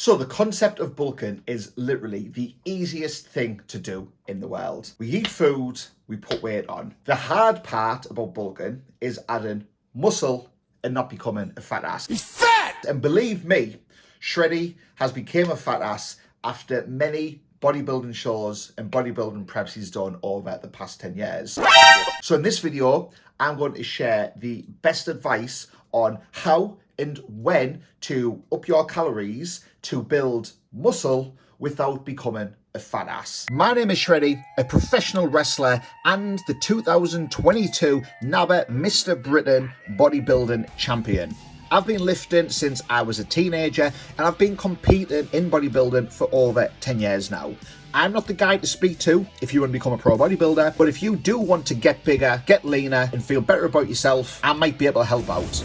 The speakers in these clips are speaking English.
So the concept of bulking is literally the easiest thing to do in the world. We eat food, we put weight on. The hard part about bulking is adding muscle and not becoming a fat ass. He's fat! And believe me, Shreddy has become a fat ass after many bodybuilding shows and bodybuilding preps he's done over the past 10 years. So in this video, I'm going to share the best advice on how and when to up your calories to build muscle without becoming a fat ass. My name is Shreddy, a professional wrestler and the 2022 NABBA Mr. Britain bodybuilding champion. I've been lifting since I was a teenager and I've been competing in bodybuilding for over 10 years now. I'm not the guy to speak to if you want to become a pro bodybuilder, but if you do want to get bigger, get leaner and feel better about yourself, I might be able to help out.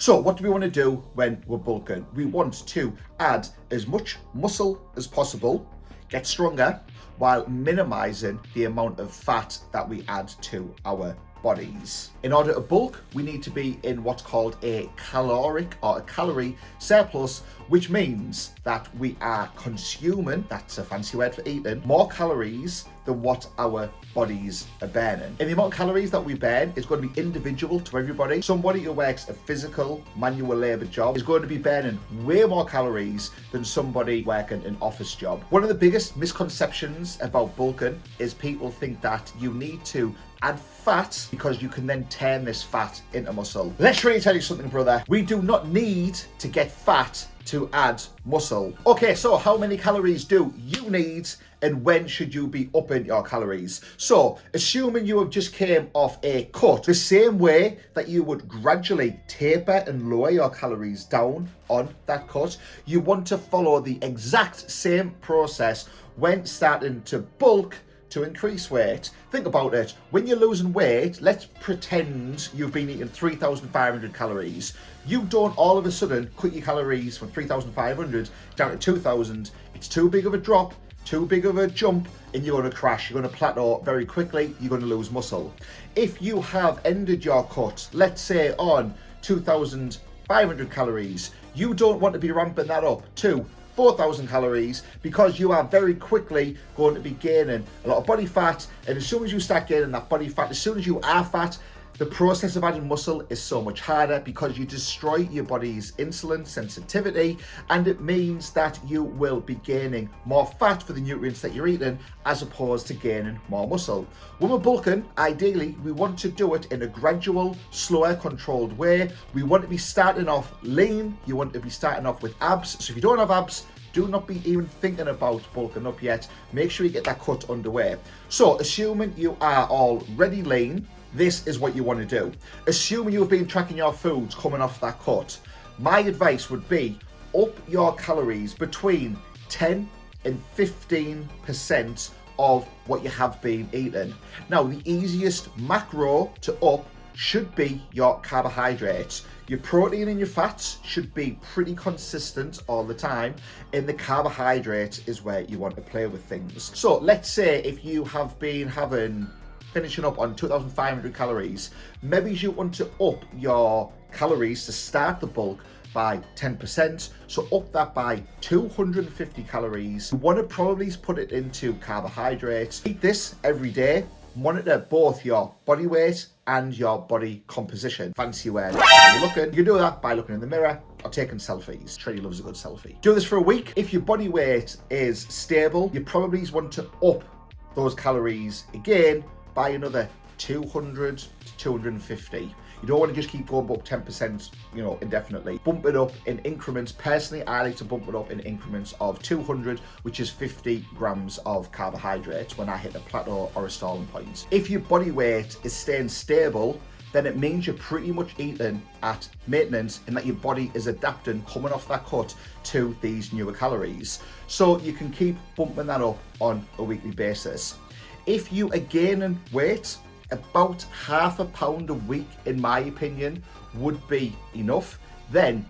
So what do we want to do when we're bulking? We want to add as much muscle as possible, get stronger, while minimizing the amount of fat that we add to our bodies. In order to bulk, we need to be in what's called a caloric or a calorie surplus, which means that we are consuming, that's a fancy word for eating, more calories than what our bodies are burning. And the amount of calories that we burn is going to be individual to everybody. Somebody who works a physical manual labor job is going to be burning way more calories than somebody working an office job. One of the biggest misconceptions about bulking is people think that you need to add fat because you can then turn this fat into muscle. Let's really tell you something, brother. We do not need to get fat to add muscle. Okay, so how many calories do you need and when should you be upping your calories? So, assuming you have just came off a cut, the same way that you would gradually taper and lower your calories down on that cut, you want to follow the exact same process when starting to bulk to increase weight. Think about it. When you're losing weight, let's pretend you've been eating 3,500 calories. You don't all of a sudden cut your calories from 3,500 down to 2,000. It's too big of a drop, too big of a jump, and you're going to crash. You're going to plateau very quickly. You're going to lose muscle. If you have ended your cut, let's say on 2,500 calories, you don't want to be ramping that up to 4,000 calories because you are very quickly going to be gaining a lot of body fat, and as soon as you start gaining that body fat, as soon as you are fat, the process of adding muscle is so much harder because you destroy your body's insulin sensitivity, and it means that you will be gaining more fat for the nutrients that you're eating as opposed to gaining more muscle. When we're bulking, ideally, we want to do it in a gradual, slower, controlled way. We want to be starting off lean. You want to be starting off with abs. So if you don't have abs, do not be even thinking about bulking up yet. Make sure you get that cut underway. So assuming you are already lean, this is what you want to do. Assuming you've been tracking your foods coming off that cut, my advice would be up your calories between 10 and 15% of what you have been eating. Now, the easiest macro to up should be your carbohydrates. Your protein and your fats should be pretty consistent all the time, and the carbohydrate is where you want to play with things. So let's say if you have been finishing up on 2,500 calories, maybe you want to up your calories to start the bulk by 10%, so up that by 250 calories. You want to probably put it into carbohydrates. Eat this every day. Monitor both your body weight and your body composition. Fancy word. You can do that by looking in the mirror or taking selfies. Shreddy loves a good selfie. Do this for a week. If your body weight is stable, you probably want to up those calories again by another 200 to 250. You don't want to just keep going up 10%, indefinitely. Bump it up in increments. Personally, I like to bump it up in increments of 200, which is 50 grams of carbohydrates when I hit a plateau or a stalling point. If your body weight is staying stable, then it means you're pretty much eating at maintenance and that your body is adapting, coming off that cut, to these newer calories. So you can keep bumping that up on a weekly basis. If you are gaining weight, about half a pound a week, in my opinion, would be enough. Then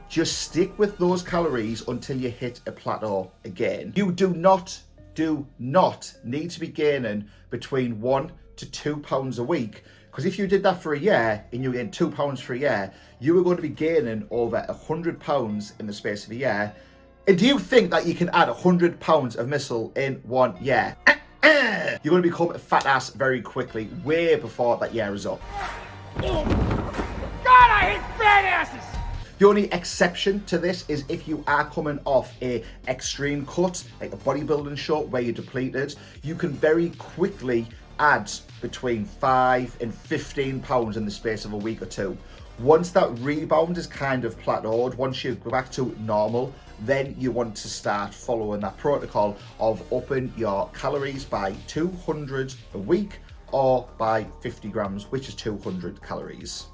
just stick with those calories until you hit a plateau again. You do not need to be gaining between 1 to 2 pounds a week, because if you did that for a year and you gained 2 pounds for a year, you were going to be gaining over 100 pounds in the space of a year And do you think that you can add 100 pounds of muscle in 1 year? You're going to become a fat ass very quickly, way before that year is up. God, I hate fat asses! The only exception to this is if you are coming off a extreme cut, like a bodybuilding show where you're depleted, you can very quickly add between 5 and 15 pounds in the space of a week or two. Once that rebound is kind of plateaued, once you go back to normal, then you want to start following that protocol of upping your calories by 200 a week or by 50 grams, which is 200 calories.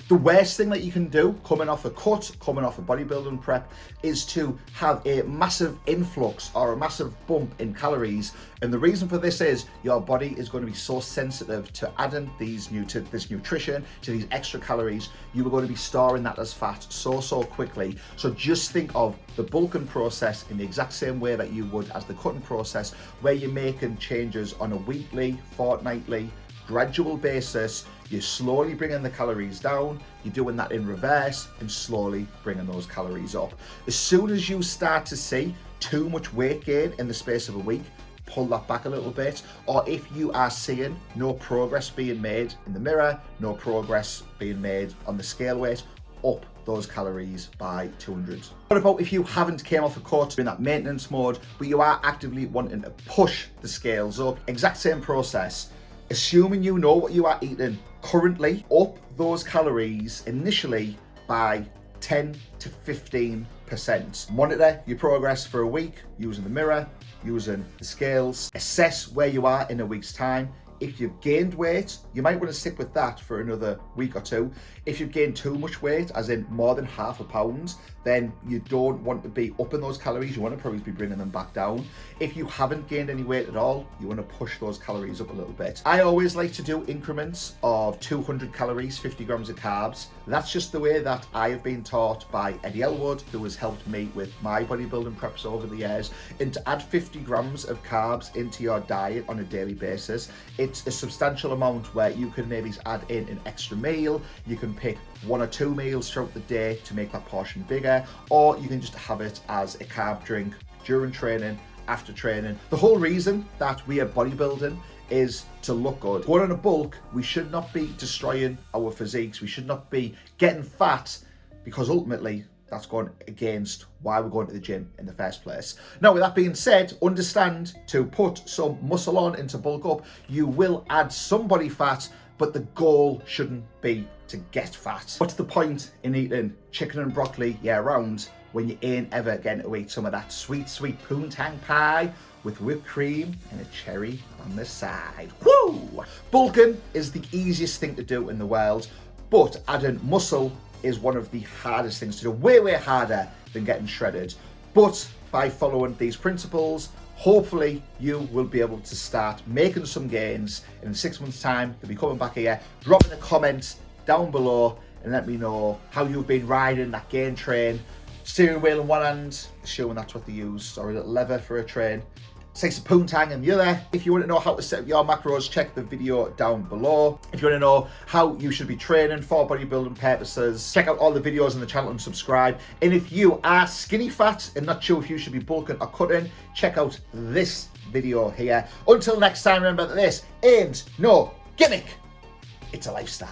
The worst thing that you can do coming off a cut, coming off a bodybuilding prep, is to have a massive influx or a massive bump in calories. And the reason for this is your body is going to be so sensitive to adding this nutrition, to these extra calories. You are going to be storing that as fat so quickly. So just think of the bulking process in the exact same way that you would as the cutting process, where you're making changes on a weekly, fortnightly, gradual basis. You're slowly bringing the calories down, you're doing that in reverse and slowly bringing those calories up. As soon as you start to see too much weight gain in the space of a week, pull that back a little bit. Or if you are seeing no progress being made in the mirror, no progress being made on the scale weight, up those calories by 200. What about if you haven't came off a cut in that maintenance mode, but you are actively wanting to push the scales up? Exact same process. Assuming you know what you are eating currently, up those calories initially by 10 to 15%. Monitor your progress for a week using the mirror, using the scales. Assess where you are in a week's time. If you've gained weight, you might want to stick with that for another week or two. If you've gained too much weight, as in more than half a pound, then you don't want to be upping those calories. You want to probably be bringing them back down. If you haven't gained any weight at all, you want to push those calories up a little bit. I always like to do increments of 200 calories, 50 grams of carbs. That's just the way that I have been taught by Eddie Elwood, who has helped me with my bodybuilding preps over the years. And to add 50 grams of carbs into your diet on a daily basis, it's a substantial amount where you can maybe add in an extra meal. You can pick 1 or 2 meals throughout the day to make that portion bigger, or you can just have it as a carb drink during training, after training. The whole reason that we are bodybuilding is to look good. Going on a bulk, we should not be destroying our physiques. We should not be getting fat, because ultimately that's going against why we're going to the gym in the first place. Now, with that being said, understand to put some muscle on and to bulk up, you will add some body fat, but the goal shouldn't be to get fat. What's the point in eating chicken and broccoli year round when you ain't ever getting to eat some of that sweet poontang pie with whipped cream and a cherry on the side? Woo! Bulking is the easiest thing to do in the world, but adding muscle is one of the hardest things to do, way harder than getting shredded. But by following these principles, hopefully you will be able to start making some gains. In 6 months' time, you'll be coming back here, dropping a comment down below and let me know how you've been riding that gain train. Steering wheel in one hand, assuming that's what they use, or a little lever for a train. Slice of poontang in the other. If you want to know how to set up your macros, check the video down below. If you want to know how you should be training for bodybuilding purposes, check out all the videos on the channel and subscribe. And if you are skinny fat and not sure if you should be bulking or cutting, check out this video here. Until next time, remember that this ain't no gimmick, it's a lifestyle.